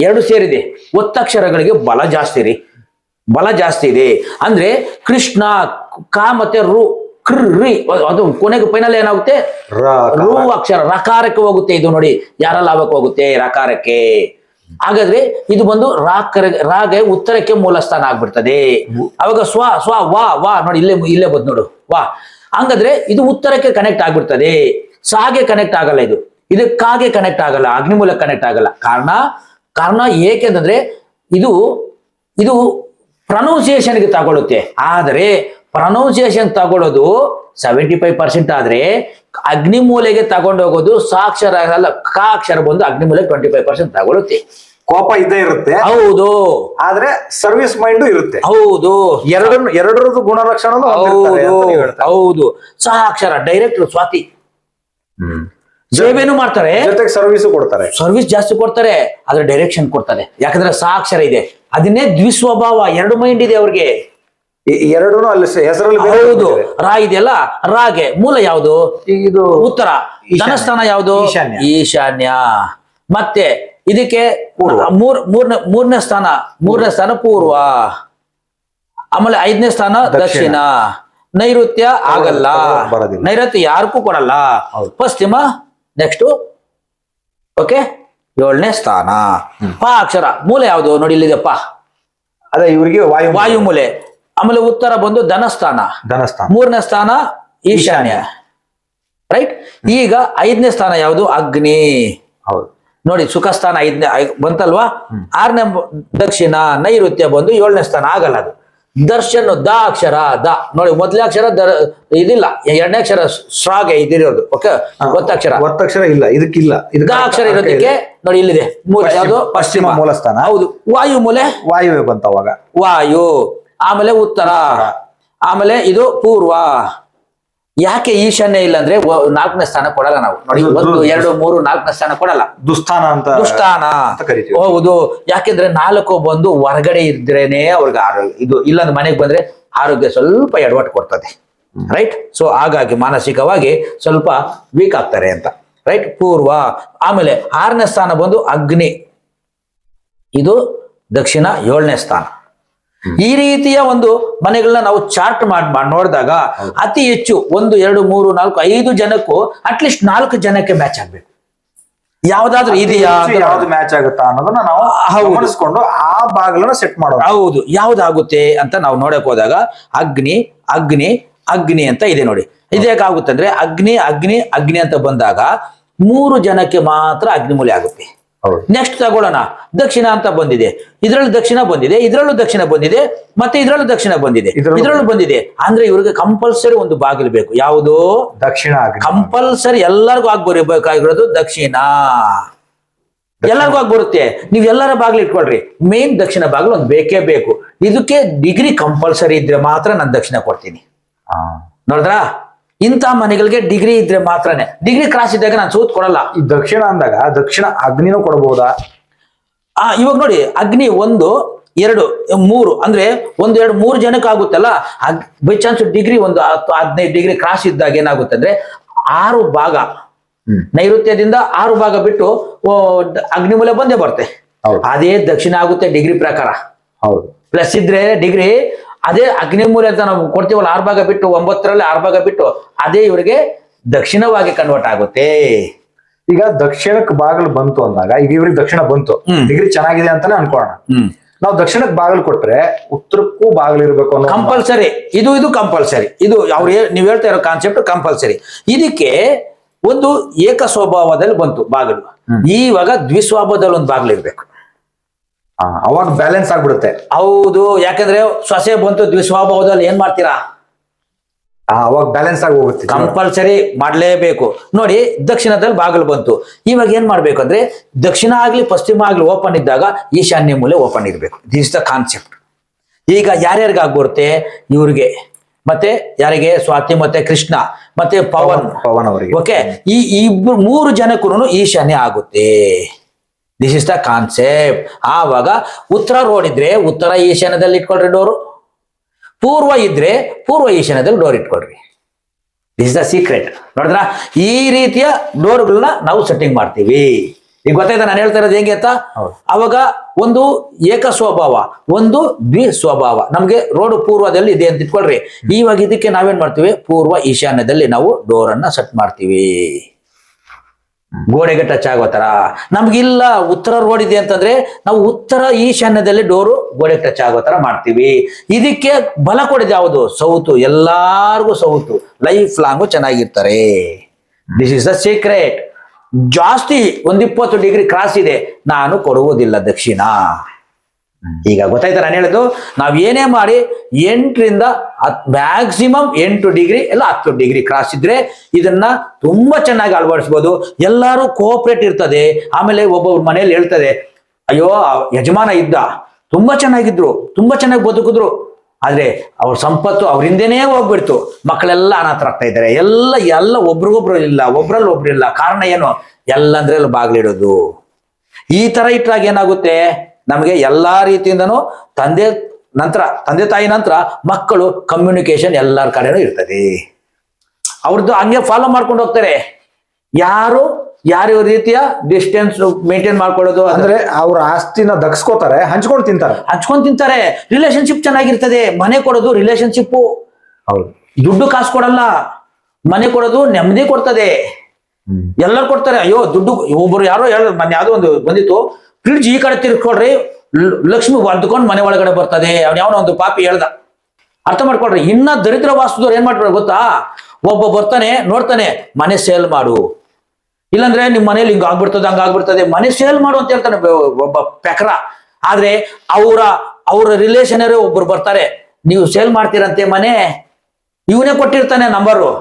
2 ಸೇರಿದೆ. ಒತ್ತಕ್ಷರಗಳಿಗೆ ಬಲ ಜಾಸ್ತಿ ಇದೆ. ಅಂದ್ರೆ ಕೃಷ್ಣ, ಕ ಮತ್ತೆ ರು, ಕ್ರಿ, ಅದು ಕೊನೆಗೆ ಫೈನಲ್ ಏನಾಗುತ್ತೆ, ರು ಅಕ್ಷರ ರಕಾರಕ್ಕೆ ಹೋಗುತ್ತೆ. ಇದು ನೋಡಿ, ಯಾರ ಲಾಭಕ್ಕೆ ಹೋಗುತ್ತೆ, ರಕಾರಕ್ಕೆ. ಹಾಗಾದ್ರೆ ಇದು ಬಂದು ರಾಗ ಉತ್ತರಕ್ಕೆ ಮೂಲ ಸ್ಥಾನ ಆಗ್ಬಿಡ್ತದೆ. ಅವಾಗ ಸ್ವ ವಾ ನೋಡಿ, ಇಲ್ಲೇ ಬಂದು ನೋಡು, ವಾ. ಹಂಗಾದ್ರೆ ಇದು ಉತ್ತರಕ್ಕೆ ಕನೆಕ್ಟ್ ಆಗ್ಬಿಡ್ತದೆ, ಸಾಗೆ ಕನೆಕ್ಟ್ ಆಗಲ್ಲ. ಇದು ಕಾಗೆ ಕನೆಕ್ಟ್ ಆಗಲ್ಲ, ಅಗ್ನಿಮೂಲಕ್ಕೆ ಕನೆಕ್ಟ್ ಆಗಲ್ಲ. ಕಾರಣ ಏಕೆಂದ್ರೆ ಇದು ಪ್ರೊನೌನ್ಸಿಯೇಷನ್ಗೆ ತಗೊಳುತ್ತೆ. ಆದರೆ ಪ್ರೊನೌನ್ಸಿಯೇಷನ್ ತಗೊಳ್ಳೋದು 75% ಆದ್ರೆ ಅಗ್ನಿಮೂಲೆಗೆ ತಗೊಂಡೋಗೋದು ಸಾಕ್ಷರ ಅಲ್ಲ, ಕ ಅಕ್ಷರ ಬಂದು ಅಗ್ನಿಮೂಲೆಗೆ 25% ತಗೊಳುತ್ತೆ. ಕೋಪ ಇದ್ದೇ ಇರುತ್ತೆ. ಹೌದು, ಆದ್ರೆ ಸರ್ವಿಸ್ ಮೈಂಡ್ ಇರುತ್ತೆ. ಹೌದು, ಎರಡರದ್ದು ಗುಣಲಕ್ಷಣ. ಹೌದು. ಸಹ ಅಕ್ಷರ ಡೈರೆಕ್ಟ್ ಸ್ವಾತಿ ಸೇವೆನೂ ಮಾಡ್ತಾರೆ, ಜೊತೆಗೆ ಸರ್ವಿಸ್ ಜಾಸ್ತಿ ಕೊಡ್ತಾರೆ, ಆದ್ರೆ ಡೈರೆಕ್ಷನ್ ಕೊಡ್ತಾರೆ. ಯಾಕಂದ್ರೆ ಸಹ ಅಕ್ಷರ ಇದೆ. ಅದನ್ನೇ ದ್ವಿಸ್ವಭಾವ, 2 ಮೈಂಡ್ ಇದೆ ಅವ್ರಿಗೆ. ಎರಡೂ ಅಲ್ಲಿ ಹೆಸರಲ್ಲಿ. ಹೌದು, ರಾ ಇದೆಯಲ್ಲ, ರಾಗೆ ಮೂಲ ಯಾವುದು, ಇದು ಉತ್ತರ. ಧನಸ್ಥಾನ ಯಾವುದು, ಈಶಾನ್ಯ. ಮತ್ತೆ ಇದಕ್ಕೆ ಮೂರನೇ ಸ್ಥಾನ ಪೂರ್ವ. ಆಮೇಲೆ 5ನೇ ಸ್ಥಾನ ದಕ್ಷಿಣ. ನೈಋತ್ಯ ಆಗಲ್ಲ, ನೈಋತ್ಯ ಯಾರಿಗೂ ಕೊಡಲ್ಲ. ಪಶ್ಚಿಮ ನೆಕ್ಸ್ಟ್. ಓಕೆ, 7ನೇ ಸ್ಥಾನ. ಪ ಅಕ್ಷರ ಮೂಲ ಯಾವುದು ನೋಡಿ, ಇಲ್ಲಿದೆಪ್ಪ, ಅದೇ ಇವರಿಗೆ ವಾಯು ಮೂಲೆ. ಆಮೇಲೆ ಉತ್ತರ ಬಂದು ಧನಸ್ಥಾನ. 3ನೇ ಸ್ಥಾನ ಈಶಾನ್ಯ. ರೈಟ್. ಈಗ 5ನೇ ಸ್ಥಾನ ಯಾವುದು, ಅಗ್ನಿ. ಹೌದು ನೋಡಿ, ಸುಖ ಸ್ಥಾನ 5ನೇ ಬಂತಲ್ವಾ. 6ನೇ ದಕ್ಷಿಣ. ನೈಋತ್ಯ ಬಂದು 7ನೇ ಸ್ಥಾನ ಆಗಲ್ಲ. ಅದು ದರ್ಶನ್, ದ ಅಕ್ಷರ, ದ ನೋಡಿ, ಮೊದಲನೇ ಅಕ್ಷರ ಇದಿಲ್ಲ, 2ನೇ ಅಕ್ಷರ ಶ್ರಾಗೆ ಇದಿರೋದು. ಓಕೆ, ಒತ್ತಕ್ಷರ ಇಲ್ಲ, ಇದಕ್ಕಿಲ್ಲ. ದ ಅಕ್ಷರ ಇರೋದಕ್ಕೆ ನೋಡಿ, ಇಲ್ಲಿದೆ ಮೂಲ ಯಾವುದು, ಪಶ್ಚಿಮ ಮೂಲ ಸ್ಥಾನ. ಹೌದು. ವಾಯು ಮೂಲೆ, ವಾಯುವೇ ಬಂತ ಅವಾಗ. ವಾಯು. ಆಮೇಲೆ ಉತ್ತರ. ಆಮೇಲೆ ಇದು ಪೂರ್ವ. ಯಾಕೆ ಈಶಾನ್ಯ ಇಲ್ಲ ಅಂದ್ರೆ, 4ನೇ ಸ್ಥಾನ ಕೊಡಲ್ಲ ನಾವು ನೋಡಿ. 1, 2, 3, 4ನೇ ಸ್ಥಾನ ಕೊಡಲ್ಲ. ದುಸ್ಥಾನ. ಹೌದು. ಯಾಕೆಂದ್ರೆ 4 ಬಂದು ಹೊರಗಡೆ ಇದ್ರೇನೆ ಅವ್ರಿಗೆ ಇದು, ಇಲ್ಲಂದ್ರೆ ಮನೆಗೆ ಬಂದ್ರೆ ಆರೋಗ್ಯ ಸ್ವಲ್ಪ ಎಡವಟ್ಟು ಕೊಡ್ತದೆ. ರೈಟ್. ಸೊ ಹಾಗಾಗಿ ಮಾನಸಿಕವಾಗಿ ಸ್ವಲ್ಪ ವೀಕ್ ಆಗ್ತಾರೆ ಅಂತ. ರೈಟ್. ಪೂರ್ವ. ಆಮೇಲೆ 6ನೇ ಸ್ಥಾನ ಬಂದು ಅಗ್ನಿ. ಇದು ದಕ್ಷಿಣ. 7ನೇ ಸ್ಥಾನ. ಈ ರೀತಿಯ ಒಂದು ಮನೆಗಳನ್ನ ನಾವು ಚಾರ್ಟ್ ಮಾಡಿ ನೋಡಿದಾಗ ಅತಿ ಹೆಚ್ಚು 1, 2, 3, 4, 5 ಜನಕ್ಕೂ ಅಟ್ಲೀಸ್ಟ್ 4 ಜನಕ್ಕೆ ಮ್ಯಾಚ್ ಆಗ್ಬೇಕು. ಯಾವ್ದಾದ್ರು ಇದೆಯಾ, ಯಾವ್ದು ಮ್ಯಾಚ್ ಆಗುತ್ತಾ ಅನ್ನೋದನ್ನ ನಾವು ಗಮನಿಸ್ಕೊಂಡು ಆ ಬಾಗಿಲನ್ನ ಸೆಟ್ ಮಾಡೋದು. ಹೌದು, ಯಾವ್ದಾಗುತ್ತೆ ಅಂತ ನಾವು ನೋಡಕ್ ಹೋದಾಗ ಅಗ್ನಿ ಅಗ್ನಿ ಅಂತ ಇದೆ ನೋಡಿ. ಇದೇಕಾಗುತ್ತೆ ಅಂದ್ರೆ ಅಗ್ನಿ ಅಗ್ನಿ ಅಗ್ನಿ ಅಂತ ಬಂದಾಗ 3 ಜನಕ್ಕೆ ಮಾತ್ರ ಅಗ್ನಿಮೂಲೆ ಆಗುತ್ತೆ. ಹೌದು. ನೆಕ್ಸ್ಟ್ ತಗೊಳ್ಳೋಣ, ದಕ್ಷಿಣ ಅಂತ ಬಂದಿದೆ, ಇದ್ರಲ್ಲೂ ದಕ್ಷಿಣ ಬಂದಿದೆ, ಇದ್ರಲ್ಲೂ ದಕ್ಷಿಣ ಬಂದಿದೆ, ಮತ್ತೆ ಇದ್ರಲ್ಲೂ ದಕ್ಷಿಣ ಬಂದಿದೆ, ಇದ್ರಲ್ಲೂ ಬಂದಿದೆ. ಅಂದ್ರೆ ಇವ್ರಿಗೆ ಕಂಪಲ್ಸರಿ ಒಂದು ಬಾಗಿಲು ಬೇಕು. ಯಾವುದು? ದಕ್ಷಿಣ ಅಗ್ನಿ. ಕಂಪಲ್ಸರಿ ಎಲ್ಲರಿಗೂ ಆಗ್ಬರಬೇಕಾಗಿರೋದು ದಕ್ಷಿಣ. ಎಲ್ಲರಿಗೂ ಆಗಿ ಬರುತ್ತೆ. ನೀವು ಎಲ್ಲರ ಬಾಗಿಲು ಇಟ್ಕೊಳ್ರಿ, ಮೇನ್ ದಕ್ಷಿಣ ಬಾಗಿಲು ಒಂದು ಬೇಕೇ ಬೇಕು. ಇದಕ್ಕೆ ಡಿಗ್ರಿ ಕಂಪಲ್ಸರಿ ಇದ್ರೆ ಮಾತ್ರ ನಾನು ದಕ್ಷಿಣ ಕೊಡ್ತೀನಿ. ನೋಡಿದ್ರಾ? ಇಂಥ ಮನೆಗಳಿಗೆ ಡಿಗ್ರಿ ಇದ್ರೆ ಮಾತ್ರನೇ. ಡಿಗ್ರಿ ಕ್ರಾಸ್ ಇದ್ದಾಗ ನಾನು ಸೂತ್ ಕೊಡಲ್ಲ. ಈ ದಕ್ಷಿಣ ಅಂದಾಗ ದಕ್ಷಿಣ ಅಗ್ನಿನೂ ಕೊಡಬಹುದಾ? ಇವಾಗ ನೋಡಿ, ಅಗ್ನಿ 1 2 3 ಅಂದ್ರೆ 1 2 3 ಜನಕ್ಕೆ ಆಗುತ್ತಲ್ಲ. ಬೈ ಚಾನ್ಸ್ ಡಿಗ್ರಿ ಒಂದು 10 15 ಡಿಗ್ರಿ ಕ್ರಾಸ್ ಇದ್ದಾಗ ಏನಾಗುತ್ತೆ ಅಂದ್ರೆ 6 ಭಾಗ ನೈಋತ್ಯದಿಂದ 6 ಭಾಗ ಬಿಟ್ಟು ಅಗ್ನಿಮೂಲೆ ಬಂದೇ ಬರುತ್ತೆ. ಅದೇ ದಕ್ಷಿಣ ಆಗುತ್ತೆ ಡಿಗ್ರಿ ಪ್ರಕಾರ. ಹೌದು. ಪ್ಲಸ್ ಇದ್ರೆ ಡಿಗ್ರಿ ಅದೇ ಅಗ್ನಿಮೂಲೆ ಅಂತ ನಾವು ಕೊಡ್ತೀವಲ್ಲ, 6 ಭಾಗ ಬಿಟ್ಟು 9ರಲ್ಲಿ 6 ಭಾಗ ಬಿಟ್ಟು ಅದೇ ಇವರಿಗೆ ದಕ್ಷಿಣವಾಗಿ ಕನ್ವರ್ಟ್ ಆಗುತ್ತೆ. ಈಗ ದಕ್ಷಿಣಕ್ಕೆ ಬಾಗಿಲು ಬಂತು ಅಂದಾಗ ಈಗ ಇವ್ರಿಗೆ ದಕ್ಷಿಣ ಬಂತು, ಡಿಗ್ರಿ ಚೆನ್ನಾಗಿದೆ ಅಂತಾನೆ ಅನ್ಕೋಣ. ನಾವು ದಕ್ಷಿಣಕ್ಕೆ ಬಾಗಿಲು ಕೊಟ್ರೆ ಉತ್ತರಕ್ಕೂ ಬಾಗಿಲು ಇರ್ಬೇಕು ಅನ್ನೋ ಕಂಪಲ್ಸರಿ. ಇದು ಕಂಪಲ್ಸರಿ. ಇದು ನೀವ್ ಹೇಳ್ತಾ ಇರೋ ಕಾನ್ಸೆಪ್ಟ್ ಕಂಪಲ್ಸರಿ. ಇದಕ್ಕೆ ಒಂದು ಏಕ ಸ್ವಭಾವದಲ್ಲಿ ಬಂತು ಬಾಗಿಲು, ಇವಾಗ ದ್ವಿಸ್ವಭಾವದಲ್ಲಿ ಒಂದು ಬಾಗಿಲು ಇರ್ಬೇಕು. ಅವಾಗ ಬ್ಯಾಲೆನ್ಸ್ ಆಗ್ಬಿಡುತ್ತೆ. ಹೌದು. ಯಾಕಂದ್ರೆ ಸೊಸೆ ಬಂತು ದ್ವಿಸ್ವಭಾವದಲ್ಲಿ ಏನ್ ಮಾಡ್ತೀರಾ? ಅವಾಗ ಬ್ಯಾಲೆನ್ಸ್ ಆಗಿ ಹೋಗುತ್ತೆ. ಕಂಪಲ್ಸರಿ ಮಾಡ್ಲೇಬೇಕು. ನೋಡಿ, ದಕ್ಷಿಣದಲ್ಲಿ ಬಾಗಿಲು ಬಂತು, ಇವಾಗ ಏನ್ ಮಾಡ್ಬೇಕು ಅಂದ್ರೆ ದಕ್ಷಿಣ ಆಗ್ಲಿ ಪಶ್ಚಿಮ ಆಗ್ಲಿ ಓಪನ್ ಇದ್ದಾಗ ಈಶಾನ್ಯ ಮೂಲೆ ಓಪನ್ ಇರ್ಬೇಕು. This the concept. ಈಗ ಯಾರ್ಯಾರಿಗಾಗ್ಬರುತ್ತೆ? ಇವ್ರಿಗೆ, ಮತ್ತೆ ಯಾರಿಗೆ? ಸ್ವಾತಿ ಮತ್ತೆ ಕೃಷ್ಣ ಮತ್ತೆ ಪವನ್ ಅವರಿಗೆ. ಓಕೆ, ಈ 3 ಜನಕ್ಕೂ ಈಶಾನ್ಯ ಆಗುತ್ತೆ. This is the concept. ಆವಾಗ ಉತ್ತರ ರೋಡ್ ಇದ್ರೆ ಉತ್ತರ ಈಶಾನ್ಯದಲ್ಲಿ ಇಟ್ಕೊಳ್ರಿ ಡೋರು, ಪೂರ್ವ ಇದ್ರೆ ಪೂರ್ವ ಈಶಾನ್ಯದಲ್ಲಿ ಡೋರ್ ಇಟ್ಕೊಳ್ರಿ. This the secret. ನೋಡಿದ್ರ? ಈ ರೀತಿಯ ಡೋರ್ಗಳನ್ನ ನಾವು ಸೆಟ್ಟಿಂಗ್ ಮಾಡ್ತೀವಿ. ಈಗ ಗೊತ್ತಾಯ್ತಾ ನಾನು ಹೇಳ್ತಾ ಇರೋದು ಹೆಂಗೆ ಅಂತ? ಅವಾಗ ಒಂದು ಏಕ ಸ್ವಭಾವ, ಒಂದು ದ್ವಿ ಸ್ವಭಾವ. ನಮ್ಗೆ ರೋಡ್ ಪೂರ್ವದಲ್ಲಿ ಇದೆ ಅಂತ ಇಟ್ಕೊಳ್ರಿ. ಇವಾಗ ಇದಕ್ಕೆ ನಾವೇನ್ ಮಾಡ್ತೀವಿ? ಪೂರ್ವ ಈಶಾನ್ಯದಲ್ಲಿ ನಾವು ಡೋರ್ ಅನ್ನ ಸೆಟ್ ಮಾಡ್ತೀವಿ, ಗೋಡೆಗೆ ಟಚ್ ಆಗೋ ತರ. ನಮ್ಗಿಲ್ಲ ಉತ್ತರ ರೋಡ್ ಇದೆ ಅಂತಂದ್ರೆ ನಾವು ಉತ್ತರ ಈಶಾನ್ಯದಲ್ಲಿ ಡೋರು ಗೋಡೆಗೆ ಟಚ್ ಆಗೋ ತರ ಮಾಡ್ತೀವಿ. ಇದಕ್ಕೆ ಬಲ ಕೊಡಿದೆ ಯಾವುದು? ಸೌತು. ಎಲ್ಲಾರ್ಗು ಸೌತು, ಲೈಫ್ ಲಾಂಗು ಚೆನ್ನಾಗಿರ್ತಾರೆ. This is the secret. ಜಾಸ್ತಿ 20 ಡಿಗ್ರಿ ಕ್ರಾಸ್ ಇದೆ, ನಾನು ಕೊಡುವುದಿಲ್ಲ ದಕ್ಷಿಣ. ಈಗ ಗೊತ್ತಾಯ್ತಾ ನಾನು ಹೇಳೋದು? ನಾವ್ ಏನೇ ಮಾಡಿ 8ರಿಂದ ಮ್ಯಾಕ್ಸಿಮಮ್ 8 ಡಿಗ್ರಿ ಎಲ್ಲ 10 ಡಿಗ್ರಿ ಕ್ರಾಸ್ ಇದ್ರೆ ಇದನ್ನ ತುಂಬಾ ಚೆನ್ನಾಗಿ ಅಳವಡಿಸಬಹುದು. ಎಲ್ಲರೂ ಕೋಆಪರೇಟ್ ಇರ್ತದೆ. ಆಮೇಲೆ ಒಬ್ಬೊಬ್ರು ಮನೆಯಲ್ಲಿ ಹೇಳ್ತದೆ, ಅಯ್ಯೋ ಯಜಮಾನ ಇದ್ದ, ತುಂಬಾ ಚೆನ್ನಾಗಿದ್ರು, ತುಂಬಾ ಚೆನ್ನಾಗಿ ಬದುಕಿದ್ರು, ಆದ್ರೆ ಅವ್ರ ಸಂಪತ್ತು ಅವ್ರ ಹಿಂದೆನೇ ಹೋಗ್ಬಿಡ್ತು, ಮಕ್ಕಳೆಲ್ಲ ಅನಾಥರಾಗ್ತಾ ಇದ್ದಾರೆ, ಎಲ್ಲ ಒಬ್ರಿಗೊಬ್ರು ಇಲ್ಲ, ಒಬ್ರಲ್ಲಿ ಒಬ್ರು ಇಲ್ಲ. ಕಾರಣ ಏನು? ಎಲ್ಲಂದ್ರೆ ಬಾಗ್ಲಿಡೋದು. ಈ ತರ ಇಟ್ಟಾಗ ಏನಾಗುತ್ತೆ? ನಮಗೆ ಎಲ್ಲಾ ರೀತಿಯಿಂದನೂ ತಂದೆ ತಾಯಿ ನಂತರ ಮಕ್ಕಳು ಕಮ್ಯುನಿಕೇಶನ್ ಎಲ್ಲರ ಕಡೆನೂ ಇರ್ತದೆ. ಅವ್ರದ್ದು ಹಂಗೆ ಫಾಲೋ ಮಾಡ್ಕೊಂಡು ಹೋಗ್ತಾರೆ. ಯಾರು ರೀತಿಯ ಡಿಸ್ಟೆನ್ಸ್ ಮೇಂಟೈನ್ ಮಾಡ್ಕೊಳ್ಳೋದು ಅಂದ್ರೆ ಅವ್ರ ಆಸ್ತಿನ ದಕ್ಸ್ಕೋತಾರೆ, ಹಂಚ್ಕೊಂಡು ತಿಂತಾರೆ. ರಿಲೇಶನ್ಶಿಪ್ ಚೆನ್ನಾಗಿರ್ತದೆ. ಮನೆ ಕೊಡೋದು ರಿಲೇಶನ್ಶಿಪ್. ಹೌದು. ದುಡ್ಡು ಕಾಸು ಕೊಡಲ್ಲ, ಮನೆ ಕೊಡೋದು ನೆಮ್ಮದಿ ಕೊಡ್ತದೆ. ಎಲ್ಲರೂ ಕೊಡ್ತಾರೆ. ಅಯ್ಯೋ ದುಡ್ಡು, ಒಬ್ರು ಯಾರೋ ಮೊನ್ನೆ ಯಾವ್ದೋ ಒಂದು ಬಂದಿತ್ತು, ಫ್ರಿಡ್ಜ್ ಈ ಕಡೆ ತಿರ್ಕೊಳ್ರಿ ಲಕ್ಷ್ಮಿ ಹೊರ್ದುಕೊಂಡು ಮನೆ ಒಳಗಡೆ ಬರ್ತದೆ. ಯಾವನೋ ಒಂದು ಪಾಪಿ ಹೇಳ್ದ. ಅರ್ಥ ಮಾಡ್ಕೊಳ್ರಿ. ಇನ್ನ ದರಿದ್ರ ವಾಸ್ತುದವ್ರು ಏನ್ ಮಾಡ್ತಾರೆ ಗೊತ್ತಾ? ಒಬ್ಬ ಬರ್ತಾನೆ, ನೋಡ್ತಾನೆ, ಮನೆ ಸೇಲ್ ಮಾಡು, ಇಲ್ಲಾಂದ್ರೆ ನಿಮ್ ಮನೇಲಿ ಹಿಂಗ ಆಗ್ಬಿಡ್ತದೆ, ಹಂಗಾಗ್ಬಿಡ್ತದೆ, ಮನೆ ಸೇಲ್ ಮಾಡು ಅಂತ ಹೇಳ್ತಾನೆ ಒಬ್ಬ ಪೆಕ್ರ. ಆದ್ರೆ ಅವರ ರಿಲೇಷನ್ ಒಬ್ರು ಬರ್ತಾರೆ, ನೀವು ಸೇಲ್ ಮಾಡ್ತೀರಂತೆ ಮನೆ, ಇವನೇ ಕೊಟ್ಟಿರ್ತಾನೆ ನಂಬರು.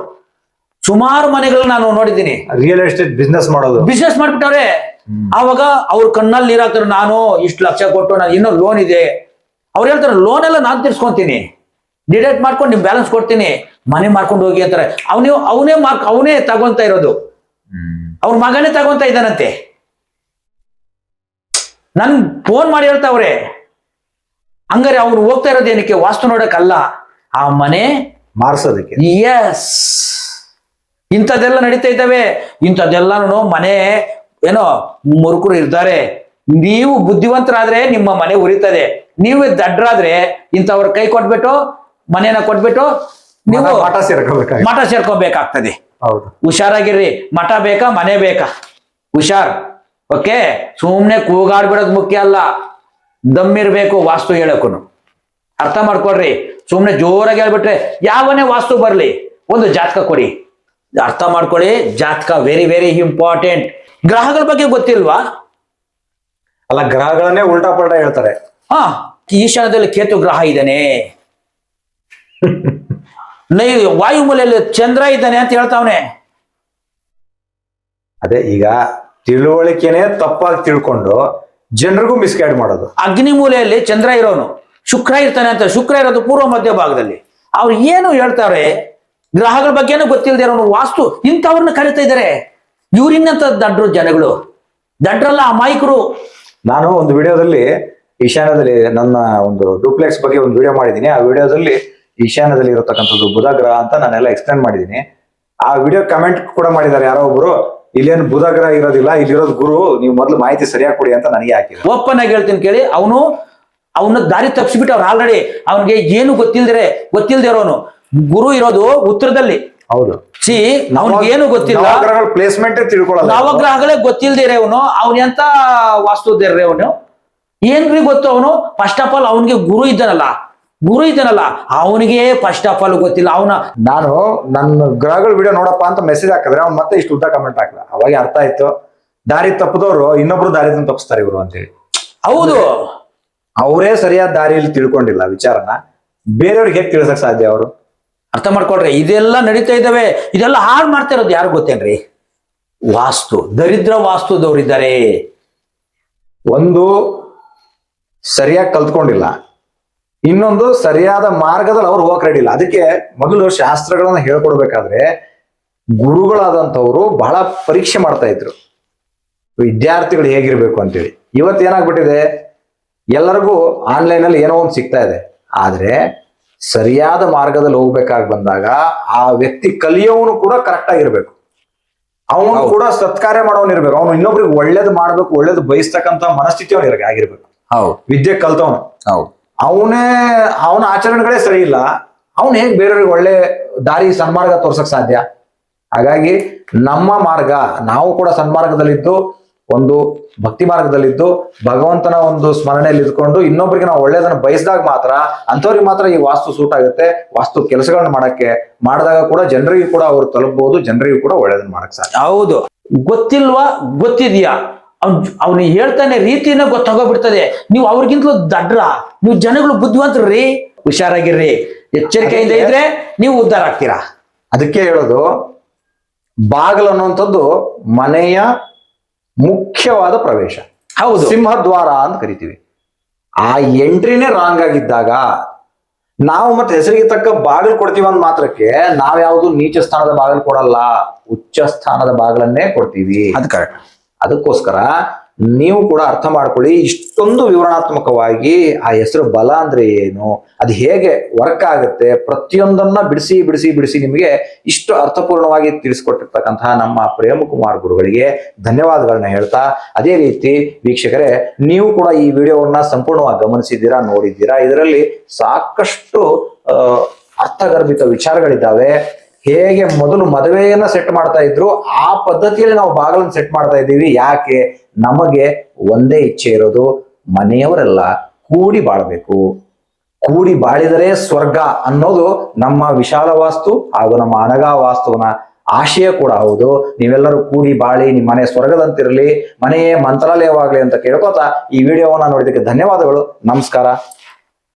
ಸುಮಾರು ಮನೆಗಳು ನಾನು ನೋಡಿದ್ದೀನಿ. ರಿಯಲ್ ಎಸ್ಟೇಟ್ ಬಿಸ್ನೆಸ್ ಮಾಡ್ಬಿಟ್ಟವ್ರೆ. ಆವಾಗ ಅವ್ರ ಕಣ್ಣಲ್ಲಿ ನೀರಾಕ್ತಾರೆ, ನಾನು ಇಷ್ಟು ಲಕ್ಷ ಕೊಟ್ಟು ನಾನು ಇನ್ನೂ ಲೋನ್ ಇದೆ. ಅವ್ರು ಹೇಳ್ತಾರೆ, ಲೋನ್ ಎಲ್ಲ ನಾನು ತೀರ್ಸ್ಕೊಂತೀನಿ, ಡಿಡಕ್ಟ್ ಮಾಡ್ಕೊಂಡು ನಿಮ್ ಬ್ಯಾಲೆನ್ಸ್ ಕೊಡ್ತೀನಿ, ಮನೆ ಮಾರ್ಕೊಂಡು ಹೋಗಿ ಅಂತಾರೆ. ಅವನೇ ತಗೊಂತ ಇರೋದು, ಅವ್ರ ಮಗನೇ ತಗೊಂತ ಇದ್ದಾನಂತೆ. ನನ್ ಫೋನ್ ಮಾಡಿ ಹೇಳ್ತಾವ್ರೆ. ಹಂಗಾರೆ ಅವ್ರು ಹೋಗ್ತಾ ಇರೋದು ಏನಕ್ಕೆ? ವಾಸ್ತು ನೋಡಕ್ಕಲ್ಲ, ಆ ಮನೆ ಮಾರ್ಸೋದಕ್ಕೆ. ಎಸ್, ಇಂಥದ್ದೆಲ್ಲ ನಡೀತಾ ಇದ್ದಾವೆ. ಇಂಥದ್ದೆಲ್ಲ ಮನೆ ಏನೋ ಮುರುಕರು ಇರ್ತಾರೆ. ನೀವು ಬುದ್ಧಿವಂತರಾದ್ರೆ ನಿಮ್ಮ ಮನೆ ಉರಿತದೆ. ನೀವು ದಡ್ಡರಾದ್ರೆ ಇಂಥವ್ರ ಕೈ ಕೊಟ್ಬಿಟ್ಟು ಮನೇನ ಕೊಟ್ಬಿಟ್ಟು ನೀವು ಮಠ ಸೇರ್ಕೋಬೇಕಾಗ್ತದೆ. ಹೌದು. ಹುಷಾರಾಗಿರ್ರಿ. ಮಠ ಬೇಕಾ ಮನೆ ಬೇಕಾ? ಹುಷಾರ್. ಓಕೆ, ಸುಮ್ನೆ ಕೂಗಾಡ್ಬಿಡೋದು ಮುಖ್ಯ ಅಲ್ಲ, ದಮ್ಮಿರ್ಬೇಕು ವಾಸ್ತು ಹೇಳಕ್ಕೂ. ಅರ್ಥ ಮಾಡ್ಕೊಡ್ರಿ. ಸುಮ್ಮನೆ ಜೋರಾಗಿ ಹೇಳ್ಬಿಟ್ರೆ ಯಾವನೇ ವಾಸ್ತು ಬರ್ಲಿ ಒಂದು ಜಾತಕ ಕೊಡಿ. ಅರ್ಥ ಮಾಡ್ಕೊಳ್ಳಿ, ಜಾತಕ ವೆರಿ ವೆರಿ ಇಂಪಾರ್ಟೆಂಟ್. ಗ್ರಹಗಳ ಬಗ್ಗೆ ಗೊತ್ತಿಲ್ವಾ? ಅಲ್ಲ, ಗ್ರಹಗಳನ್ನೇ ಉಲ್ಟಾ ಪಲ್ಟಾ ಹೇಳ್ತಾರೆ. ಹಾ, ಈಶಾನ್ಯದಲ್ಲಿ ಕೇತು ಗ್ರಹ ಇದ್ದಾನೆ, ವಾಯುಮೂಲೆಯಲ್ಲಿ ಚಂದ್ರ ಇದ್ದಾನೆ ಅಂತ ಹೇಳ್ತಾವನೆ. ಅದೇ ಈಗ ತಿಳುವಳಿಕೆನೆ ತಪ್ಪಾಗಿ ತಿಳ್ಕೊಂಡು ಜನರಿಗೂ ಮಿಸ್ಗೈಡ್ ಮಾಡೋದು. ಅಗ್ನಿ ಮೂಲೆಯಲ್ಲಿ ಚಂದ್ರ ಇರೋನು, ಶುಕ್ರ ಇರ್ತಾನೆ ಅಂತ. ಶುಕ್ರ ಇರೋದು ಪೂರ್ವ ಮಧ್ಯ ಭಾಗದಲ್ಲಿ. ಅವ್ರು ಏನು ಹೇಳ್ತಾರೆ, ಗ್ರಹಗಳ ಬಗ್ಗೆನೂ ಗೊತ್ತಿಲ್ಲದೆ ಇರೋನು ವಾಸ್ತು ಇಂಥವ್ರನ್ನ ಕರಿತಾ ಇದ್ದಾರೆ. ಇವ್ರಿನ್ನಂತ ದಡ್ರು ಜನಗಳು, ದಡ್ರಲ್ಲ ಅಮಾಯಕರು. ನಾನು ಒಂದು ವಿಡಿಯೋದಲ್ಲಿ ಈಶಾನ್ಯದಲ್ಲಿ ನನ್ನ ಒಂದು ಡೂಪ್ಲೆಕ್ಸ್ ಬಗ್ಗೆ ಒಂದು ವಿಡಿಯೋ ಮಾಡಿದ್ದೀನಿ. ಆ ವಿಡಿಯೋದಲ್ಲಿ ಈಶಾನ್ಯದಲ್ಲಿ ಇರತಕ್ಕಂಥದ್ದು ಬುಧ ಗ್ರಹ ಅಂತ ನಾನೆಲ್ಲ ಎಕ್ಸ್ಪ್ಲೇನ್ ಮಾಡಿದ್ದೀನಿ. ಆ ವಿಡಿಯೋ ಕಮೆಂಟ್ ಕೂಡ ಮಾಡಿದ್ದಾರೆ ಯಾರೋ ಒಬ್ರು, ಇಲ್ಲೇನು ಬುಧ ಗ್ರಹ ಇರೋದಿಲ್ಲ, ಇಲ್ಲಿರೋದು ಗುರು, ನೀವು ಮೊದಲು ಮಾಹಿತಿ ಸರಿಯಾಗಿ ಕೊಡಿ ಅಂತ ನನಗೆ ಹಾಕಿದ್ರು. ಓಪನ್ ಆಗಿ ಹೇಳ್ತೀನಿ ಕೇಳಿ, ಅವನು ದಾರಿ ತಪ್ಪಿಸ್ಬಿಟ್ಟು ಅವ್ರು ಆಲ್ರೆಡಿ ಅವನಿಗೆ ಏನು ಗೊತ್ತಿಲ್ದೇ ಇರೋನು. ಗುರು ಇರೋದು ಉತ್ತರದಲ್ಲಿ. ಹೌದು, ಸಿ ಅವ್ನಿಗೆ ಏನು ಗೊತ್ತಿಲ್ಲ, ಪ್ಲೇಸ್ಮೆಂಟ್ ತಿಳ್ಕೊಳ್ಳಲ್ಲ, ನವಗ್ರಹಗಳೇ ಗೊತ್ತಿಲ್ದೇ ಅವನು. ಅವನ್ ಎಂತ ವಾಸ್ತುದೇರ್ರೆ ಅವನು, ಏನ್ರಿ ಗೊತ್ತು ಅವನು. ಫಸ್ಟ್ ಆಫ್ ಆಲ್ ಅವನಿಗೆ ಗುರು ಇದ್ದಾನಲ್ಲ, ಅವನಿಗೆ ಫಸ್ಟ್ ಆಫ್ ಆಲ್ ಗೊತ್ತಿಲ್ಲ. ನಾನು ನನ್ನ ಗ್ರಹಗಳ ವಿಡಿಯೋ ನೋಡಪ್ಪ ಅಂತ ಮೆಸೇಜ್ ಹಾಕಿದ್ರೆ ಅವ್ನು ಮತ್ತೆ ಇಷ್ಟು ಉದ್ದ ಕಮೆಂಟ್ ಹಾಕಿದ. ಅವಾಗ ಅರ್ಥ ಆಯ್ತು, ದಾರಿ ತಪ್ಪದವ್ರು ಇನ್ನೊಬ್ರು ದಾರಿ ತಪ್ಪಿಸ್ತಾರೆ ಇವರು ಅಂತೇಳಿ. ಹೌದು, ಅವರೇ ಸರಿಯಾದ ದಾರಿಯಲ್ಲಿ ತಿಳ್ಕೊಂಡಿಲ್ಲ ವಿಚಾರನ, ಬೇರೆಯವ್ರಿಗೆ ಹೇಗೆ ತಿಳ್ಸಕ್ ಸಾಧ್ಯ? ಅವರು ಅರ್ಥ ಮಾಡ್ಕೊಳ್ರಿ. ಇದೆಲ್ಲ ನಡೀತಾ ಇದ್ದಾವೆ, ಇದೆಲ್ಲ ಹಾಳು ಮಾಡ್ತಾ ಇರೋದು ಯಾರು ಗೊತ್ತೇನ್ರಿ? ವಾಸ್ತು, ದರಿದ್ರ ವಾಸ್ತುದವರಿದ್ದಾರೆ. ಒಂದು ಸರಿಯಾಗಿ ಕಲ್ತ್ಕೊಂಡಿಲ್ಲ, ಇನ್ನೊಂದು ಸರಿಯಾದ ಮಾರ್ಗದಲ್ಲಿ ಅವ್ರು ಹೋಗಕ್ ರೆಡಿ ಇಲ್ಲ. ಅದಕ್ಕೆ ಮೊದಲು ಶಾಸ್ತ್ರಗಳನ್ನ ಹೇಳ್ಕೊಡ್ಬೇಕಾದ್ರೆ ಗುರುಗಳಾದಂಥವ್ರು ಬಹಳ ಪರೀಕ್ಷೆ ಮಾಡ್ತಾ ಇದ್ರು, ವಿದ್ಯಾರ್ಥಿಗಳು ಹೇಗಿರ್ಬೇಕು ಅಂತೇಳಿ. ಇವತ್ತು ಏನಾಗ್ಬಿಟ್ಟಿದೆ, ಎಲ್ಲರಿಗೂ ಆನ್ಲೈನ್ ಅಲ್ಲಿ ಏನೋ ಒಂದು ಸಿಗ್ತಾ ಇದೆ. ಆದ್ರೆ ಸರಿಯಾದ ಮಾರ್ಗದಲ್ಲಿ ಹೋಗ್ಬೇಕಾಗಿ ಬಂದಾಗ ಆ ವ್ಯಕ್ತಿ ಕಲಿಯೋವನು ಕೂಡ ಕರೆಕ್ಟ್ ಆಗಿರ್ಬೇಕು, ಅವನು ಕೂಡ ಸತ್ಕಾರ್ಯ ಮಾಡೋನ್ ಇರ್ಬೇಕು, ಅವನು ಇನ್ನೊಬ್ರಿಗೆ ಒಳ್ಳೇದು ಮಾಡ್ಬೇಕು, ಒಳ್ಳೇದು ಬಯಸ್ತಕ್ಕಂತ ಮನಸ್ಥಿತಿ ಅವನಿಗೆ ಆಗಿರ್ಬೇಕು. ವಿದ್ಯೆ ಕಲ್ತವನು ಅವನ ಆಚರಣೆಗಳೇ ಸರಿ ಇಲ್ಲ, ಅವನು ಹೇಗೆ ಬೇರೆಯವ್ರಿಗೆ ಒಳ್ಳೆ ದಾರಿ ಸನ್ಮಾರ್ಗ ತೋರ್ಸಕ್ ಸಾಧ್ಯ? ಹಾಗಾಗಿ ನಮ್ಮ ಮಾರ್ಗ, ನಾವು ಕೂಡ ಸನ್ಮಾರ್ಗದಲ್ಲಿದ್ದು, ಒಂದು ಭಕ್ತಿ ಮಾರ್ಗದಲ್ಲಿದ್ದು, ಭಗವಂತನ ಒಂದು ಸ್ಮರಣೆಯಲ್ಲಿ ಇದ್ಕೊಂಡು ಇನ್ನೊಬ್ಬರಿಗೆ ನಾವು ಒಳ್ಳೇದನ್ನ ಬಯಸಿದಾಗ ಮಾತ್ರ, ಅಂಥವ್ರಿಗೆ ಮಾತ್ರ ಈ ವಾಸ್ತು ಸೂಟ್ ಆಗುತ್ತೆ. ವಾಸ್ತು ಕೆಲಸಗಳನ್ನ ಮಾಡಿದಾಗ ಕೂಡ ಜನರಿಗೂ ಕೂಡ ಅವ್ರು ತಲುಪಬಹುದು, ಜನರಿಗೂ ಕೂಡ ಒಳ್ಳೇದನ್ನ ಮಾಡಕ್ ಸಾಧ್ಯ. ಹೌದು, ಗೊತ್ತಿಲ್ವಾ, ಗೊತ್ತಿದ್ಯಾ, ಅವ್ನು ಹೇಳ್ತಾನೆ ರೀತಿನ ಗೊತ್ತಾಗೋಗ್ಬಿಡ್ತದೆ. ನೀವು ಅವ್ರಿಗಿಂತಲೂ ದಡ್ರ, ನೀವು ಜನಗಳು ಬುದ್ಧಿವಂತರ್ರಿ, ಹುಷಾರಾಗಿರ್ರಿ, ಎಚ್ಚರಿಕೆಯಿಂದ ಇದ್ರೆ ನೀವು ಉದ್ಧಾರ ಆಗ್ತೀರಾ. ಅದಕ್ಕೆ ಹೇಳೋದು, ಬಾಗಿಲು ಅನ್ನುವಂಥದ್ದು ಮನೆಯ ಮುಖ್ಯವಾದ ಪ್ರವೇಶ. ಹೌದು, ಸಿಂಹದ್ವಾರ ಅಂತ ಕರಿತೀವಿ. ಆ ಎಂಟ್ರಿನೇ ರಾಂಗ್ ಆಗಿದ್ದಾಗ ನಾವು ಮತ್ತೆ ಹೆಸರಿಗೆ ತಕ್ಕ ಬಾಗಿಲು ಕೊಡ್ತೀವಿ ಅಂದ್ ಮಾತ್ರಕ್ಕೆ ನಾವ್ಯಾವುದು ನೀಚ ಸ್ಥಾನದ ಬಾಗಿಲು ಕೊಡಲ್ಲ, ಉಚ್ಚ ಸ್ಥಾನದ ಬಾಗಿಲನ್ನೇ ಕೊಡ್ತೀವಿ. ಅದು ಕರೆಕ್ಟ್. ಅದಕ್ಕೋಸ್ಕರ ನೀವು ಕೂಡ ಅರ್ಥ ಮಾಡ್ಕೊಳ್ಳಿ. ಇಷ್ಟೊಂದು ವಿವರಣಾತ್ಮಕವಾಗಿ ಆ ಹೆಸರು ಬಲ ಅಂದ್ರೆ ಏನು, ಅದು ಹೇಗೆ ವರ್ಕ್ ಆಗುತ್ತೆ, ಪ್ರತಿಯೊಂದನ್ನ ಬಿಡಿಸಿ ಬಿಡಿಸಿ ಬಿಡಿಸಿ ನಿಮಗೆ ಇಷ್ಟು ಅರ್ಥಪೂರ್ಣವಾಗಿ ತಿಳಿಸ್ಕೊಟ್ಟಿರ್ತಕ್ಕಂತಹ ನಮ್ಮ ಪ್ರೇಮಕುಮಾರ್ ಗುರುಗಳಿಗೆ ಧನ್ಯವಾದಗಳನ್ನ ಹೇಳ್ತಾ, ಅದೇ ರೀತಿ ವೀಕ್ಷಕರೇ, ನೀವು ಕೂಡ ಈ ವಿಡಿಯೋವನ್ನ ಸಂಪೂರ್ಣವಾಗಿ ಗಮನಿಸಿದ್ದೀರಾ, ನೋಡಿದ್ದೀರಾ. ಇದರಲ್ಲಿ ಸಾಕಷ್ಟು ಅರ್ಥಗರ್ಭಿತ ವಿಚಾರಗಳಿದ್ದಾವೆ. ಹೇಗೆ ಮೊದಲು ಮದುವೆಯನ್ನ ಸೆಟ್ ಮಾಡ್ತಾ ಇದ್ರು, ಆ ಪದ್ಧತಿಯಲ್ಲಿ ನಾವು ಬಾಗಿಲನ್ನು ಸೆಟ್ ಮಾಡ್ತಾ ಇದ್ದೀವಿ. ಯಾಕೆ? ನಮಗೆ ಒಂದೇ ಇಚ್ಛೆ ಇರೋದು, ಮನೆಯವರೆಲ್ಲ ಕೂಡಿ ಬಾಳ್ಬೇಕು, ಕೂಡಿ ಬಾಳಿದರೆ ಸ್ವರ್ಗ ಅನ್ನೋದು ನಮ್ಮ ವಿಶಾಲ ವಾಸ್ತು ಹಾಗೂ ನಮ್ಮ ಅನಗಾ ವಾಸ್ತುವಿನ ಆಶಯ ಕೂಡ ಹೌದು. ನೀವೆಲ್ಲರೂ ಕೂಡಿ ಬಾಳಿ, ನಿಮ್ಮ ಮನೆ ಸ್ವರ್ಗದಂತಿರಲಿ, ಮನೆಯೇ ಮಂತ್ರಾಲಯವಾಗಲಿ ಅಂತ ಕೇಳ್ಕೊತಾ ಈ ವಿಡಿಯೋವನ್ನ ನೋಡಿದ್ದಕ್ಕೆ ಧನ್ಯವಾದಗಳು. ನಮಸ್ಕಾರ.